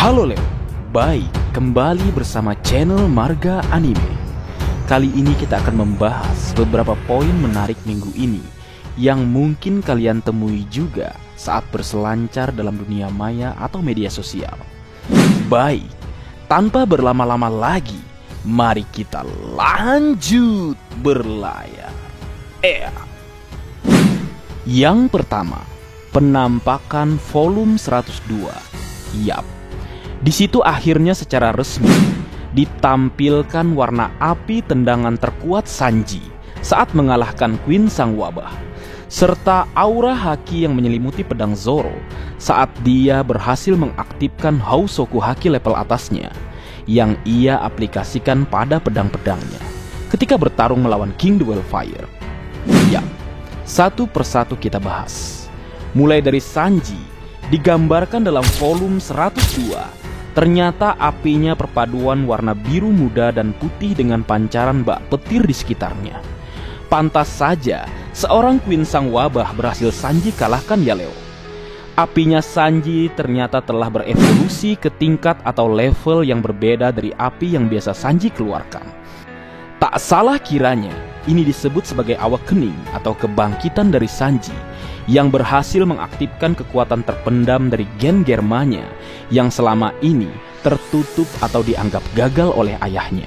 Halo Leo, baik kembali bersama channel Marga Anime. Kali ini kita akan membahas beberapa poin menarik minggu ini yang mungkin kalian temui juga saat berselancar dalam dunia maya atau media sosial. Baik, tanpa berlama-lama lagi, mari kita lanjut berlayar. Yang pertama, penampakan volume 102. Yap, di situ akhirnya secara resmi ditampilkan warna api tendangan terkuat Sanji saat mengalahkan Queen Sang Wabah, serta aura haki yang menyelimuti pedang Zoro saat dia berhasil mengaktifkan Housoku haki level atasnya yang ia aplikasikan pada pedang-pedangnya ketika bertarung melawan King the Wildfire. Yap, satu persatu kita bahas. Mulai dari Sanji, digambarkan dalam volume 102. Ternyata apinya perpaduan warna biru muda dan putih dengan pancaran bak petir di sekitarnya. Pantas saja seorang Queen Sang Wabah berhasil Sanji kalahkan ya Leo. Apinya Sanji ternyata telah berevolusi ke tingkat atau level yang berbeda dari api yang biasa Sanji keluarkan. Tak salah kiranya ini disebut sebagai awakening atau kebangkitan dari Sanji yang berhasil mengaktifkan kekuatan terpendam dari gen Germanya yang selama ini tertutup atau dianggap gagal oleh ayahnya.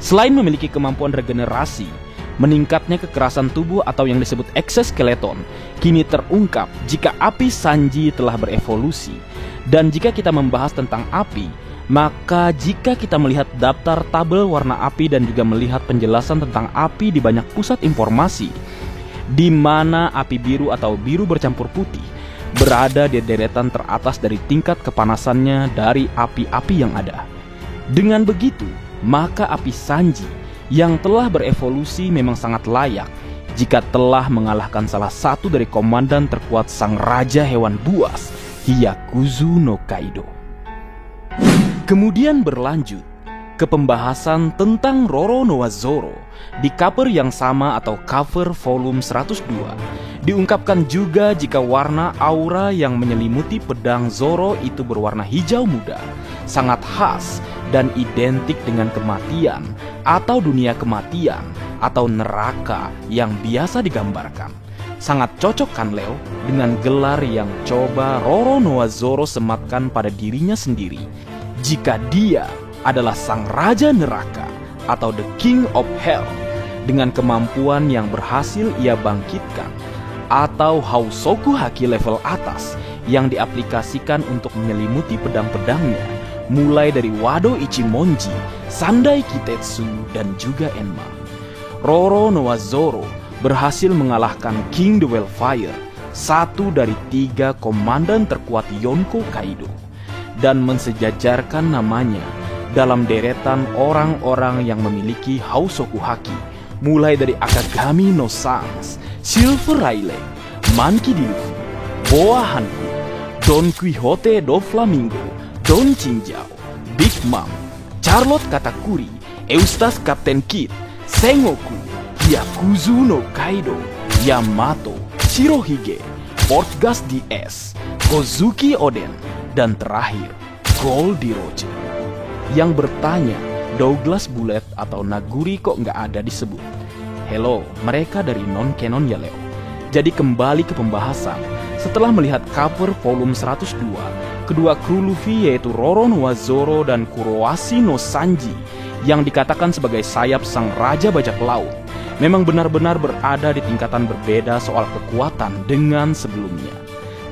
Selain memiliki kemampuan regenerasi, meningkatnya kekerasan tubuh atau yang disebut exoskeleton kini terungkap jika api Sanji telah berevolusi. Dan jika kita membahas tentang api, maka jika kita melihat daftar tabel warna api dan juga melihat penjelasan tentang api di banyak pusat informasi, di mana api biru atau biru bercampur putih berada di deretan teratas dari tingkat kepanasannya dari api-api yang ada. Dengan begitu, maka api Sanji yang telah berevolusi memang sangat layak jika telah mengalahkan salah satu dari komandan terkuat sang raja hewan buas, Hyakuzu no Kaido. Kemudian berlanjut ke pembahasan tentang Roronoa Zoro di cover yang sama atau cover volume 102. Diungkapkan juga jika warna aura yang menyelimuti pedang Zoro itu berwarna hijau muda, sangat khas dan identik dengan kematian atau dunia kematian atau neraka yang biasa digambarkan. Sangat cocok kan Leo dengan gelar yang coba Roronoa Zoro sematkan pada dirinya sendiri jika dia adalah sang raja neraka atau the king of hell, dengan kemampuan yang berhasil ia bangkitkan atau Housoku haki level atas yang diaplikasikan untuk menyelimuti pedang-pedangnya mulai dari Wado Ichimonji, Sandai Kitetsu, dan juga Enma. Roronoa Zoro berhasil mengalahkan King the Wildfire, satu dari 3 komandan terkuat Yonko Kaido, dan mensejajarkan namanya dalam deretan orang-orang yang memiliki Housoku haki, mulai dari Akagami no Sans, Silver Rayleigh, Monkey D. Luffy, Boa Hancock, Don Quixote do Flamingo, Don Chinjao, Big Mom, Charlotte Katakuri, Eustace Captain Kidd, Sengoku, Hyakuzu no Kaido, Yamato, Shirohige, Portgas DS, Kozuki Oden, dan terakhir Goldie Roger. Yang bertanya, Douglas Bullet atau Naguri kok nggak ada disebut? Hello, mereka dari non-canon ya Leo. Jadi kembali ke pembahasan. Setelah melihat cover volume 102, kedua kru Luffy yaitu Roronoa Zoro dan Kurowashi no Sanji yang dikatakan sebagai sayap sang raja bajak laut memang benar-benar berada di tingkatan berbeda soal kekuatan dengan sebelumnya.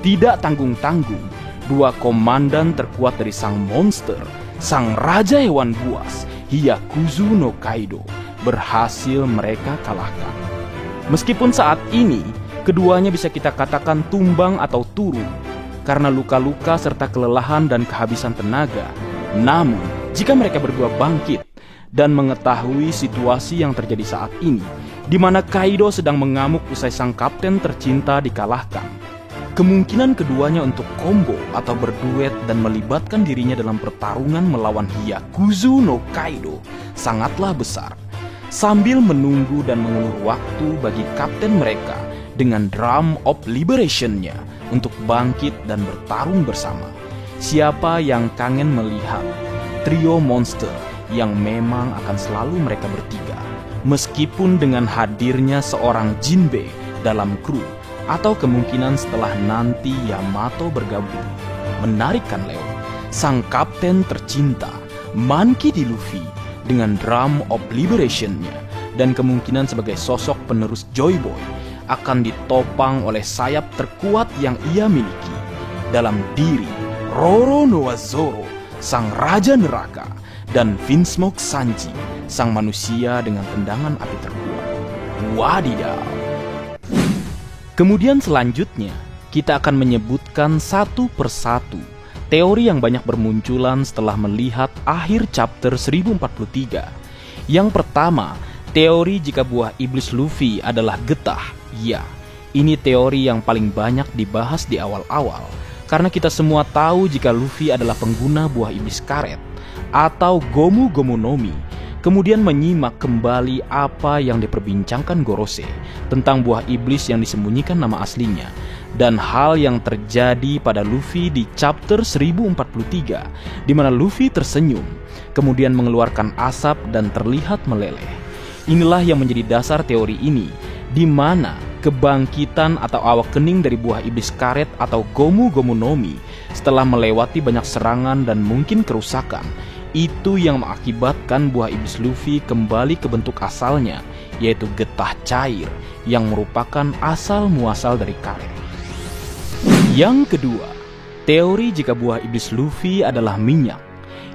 Tidak tanggung-tanggung, 2 komandan terkuat dari sang monster, sang raja hewan buas, Hyakuzu no Kaido, berhasil mereka kalahkan. Meskipun saat ini keduanya bisa kita katakan tumbang atau turun karena luka-luka serta kelelahan dan kehabisan tenaga, namun jika mereka berdua bangkit dan mengetahui situasi yang terjadi saat ini, di mana Kaido sedang mengamuk usai sang kapten tercinta dikalahkan, kemungkinan keduanya untuk combo atau berduet dan melibatkan dirinya dalam pertarungan melawan Hyakuzu no Kaido sangatlah besar. Sambil menunggu dan mengulur waktu bagi kapten mereka dengan Drum of Liberation-nya untuk bangkit dan bertarung bersama. Siapa yang kangen melihat trio monster yang memang akan selalu mereka bertiga, meskipun dengan hadirnya seorang Jinbe dalam kru, atau kemungkinan setelah nanti Yamato bergabung. Menarik kan Leo? Sang kapten tercinta, Monkey D. Luffy, dengan Drum of Liberation-nya, dan kemungkinan sebagai sosok penerus Joy Boy, akan ditopang oleh sayap terkuat yang ia miliki dalam diri Roronoa Zoro, sang raja neraka, dan Vinsmoke Sanji, sang manusia dengan tendangan api terkuat. Wadidaw. Kemudian selanjutnya, kita akan menyebutkan satu persatu teori yang banyak bermunculan setelah melihat akhir chapter 1043. Yang pertama, teori jika buah iblis Luffy adalah getah. Ya, ini teori yang paling banyak dibahas di awal-awal, karena kita semua tahu jika Luffy adalah pengguna buah iblis karet atau Gomu Gomu no Mi. Kemudian menyimak kembali apa yang diperbincangkan Gorose tentang buah iblis yang disembunyikan nama aslinya, dan hal yang terjadi pada Luffy di chapter 1043, di mana Luffy tersenyum, kemudian mengeluarkan asap dan terlihat meleleh. Inilah yang menjadi dasar teori ini, di mana kebangkitan atau awakening dari buah iblis karet atau Gomu Gomu no Mi setelah melewati banyak serangan dan mungkin kerusakan, itu yang mengakibatkan buah iblis Luffy kembali ke bentuk asalnya, yaitu getah cair yang merupakan asal muasal dari karet. Yang kedua, teori jika buah iblis Luffy adalah minyak.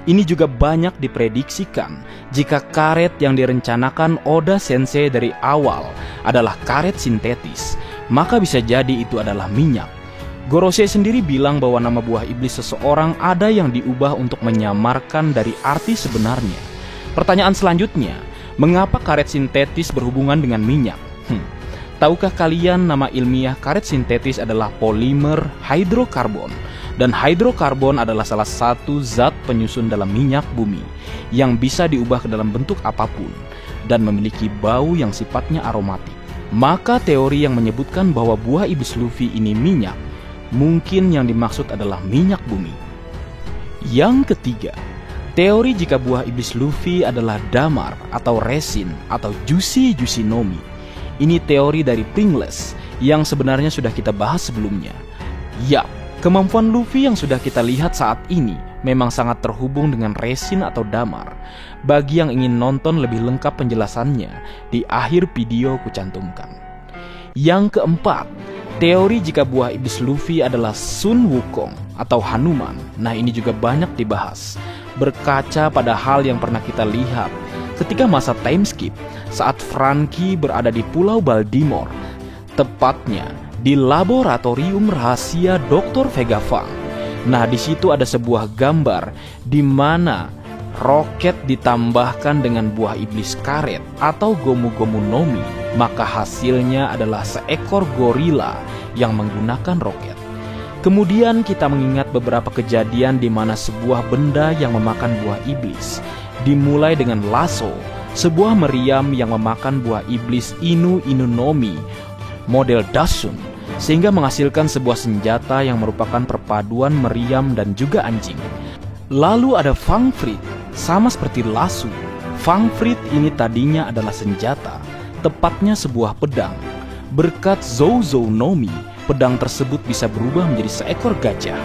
Ini juga banyak diprediksikan jika karet yang direncanakan Oda Sensei dari awal adalah karet sintetis, maka bisa jadi itu adalah minyak. Gorose sendiri bilang bahwa nama buah iblis seseorang ada yang diubah untuk menyamarkan dari arti sebenarnya. Pertanyaan selanjutnya, mengapa karet sintetis berhubungan dengan minyak? Tahukah kalian nama ilmiah karet sintetis adalah polimer hidrokarbon? Dan hidrokarbon adalah salah satu zat penyusun dalam minyak bumi yang bisa diubah ke dalam bentuk apapun dan memiliki bau yang sifatnya aromatik. Maka teori yang menyebutkan bahwa buah iblis Luffy ini minyak, mungkin yang dimaksud adalah minyak bumi. Yang ketiga, teori jika buah iblis Luffy adalah damar atau resin atau juicy no Mi. Ini teori dari Pringles yang sebenarnya sudah kita bahas sebelumnya. Yap, kemampuan Luffy yang sudah kita lihat saat ini memang sangat terhubung dengan resin atau damar. Bagi yang ingin nonton lebih lengkap penjelasannya, di akhir video kucantumkan. Yang keempat, teori jika buah iblis Luffy adalah Sun Wukong atau Hanuman. Nah, ini juga banyak dibahas, berkaca pada hal yang pernah kita lihat ketika masa time skip saat Franky berada di Pulau Baltimore, tepatnya di laboratorium rahasia Dr. Vegapunk. Nah, di situ ada sebuah gambar di mana roket ditambahkan dengan buah iblis karet atau Gomu Gomu no Mi, maka hasilnya adalah seekor gorila yang menggunakan roket. Kemudian kita mengingat beberapa kejadian di mana sebuah benda yang memakan buah iblis, dimulai dengan lasso, sebuah meriam yang memakan buah iblis Inu Inu no Mi model Dasun, sehingga menghasilkan sebuah senjata yang merupakan perpaduan meriam dan juga anjing. Lalu ada Fang Frit, sama seperti lasso. Fang Frit ini tadinya adalah senjata, tepatnya sebuah pedang. Berkat Zou Zou no Mi, pedang tersebut bisa berubah menjadi seekor gajah.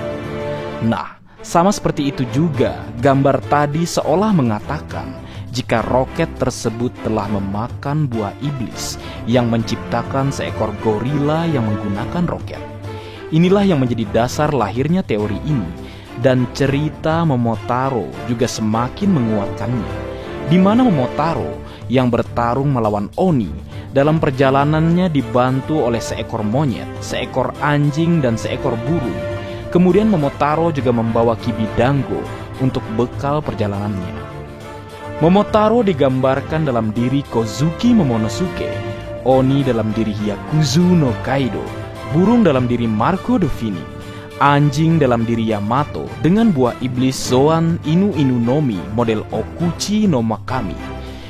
Nah, sama seperti itu juga, gambar tadi seolah mengatakan jika roket tersebut telah memakan buah iblis yang menciptakan seekor gorila yang menggunakan roket. Inilah yang menjadi dasar lahirnya teori ini, dan cerita Momotaro juga semakin menguatkannya, di mana Momotaro yang bertarung melawan Oni dalam perjalanannya dibantu oleh seekor monyet, seekor anjing, dan seekor burung. Kemudian Momotaro juga membawa Kibidango untuk bekal perjalanannya. Momotaro digambarkan dalam diri Kozuki Momonosuke, Oni dalam diri Hyakuzu no Kaido, burung dalam diri Marco Dovini, anjing dalam diri Yamato dengan buah iblis Zoan Inu Inu no Mi model Okuchi no Makami,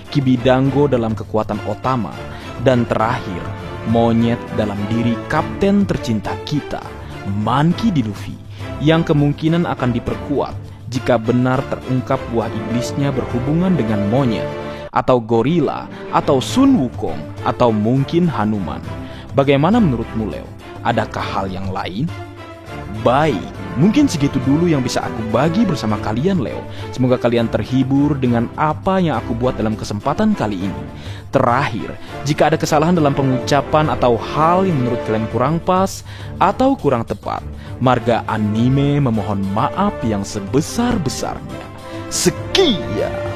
Kibidango dalam kekuatan Otama, dan terakhir monyet dalam diri kapten tercinta kita, Monkey D. Luffy, yang kemungkinan akan diperkuat jika benar terungkap buah iblisnya berhubungan dengan monyet, atau gorila, atau Sun Wukong, atau mungkin Hanuman. Bagaimana menurutmu, Leo? Adakah hal yang lain? Baik, mungkin segitu dulu yang bisa aku bagi bersama kalian, Leo. Semoga kalian terhibur dengan apa yang aku buat dalam kesempatan kali ini. Terakhir, jika ada kesalahan dalam pengucapan atau hal yang menurut kalian kurang pas atau kurang tepat, Marga Anime memohon maaf yang sebesar-besarnya. Sekian.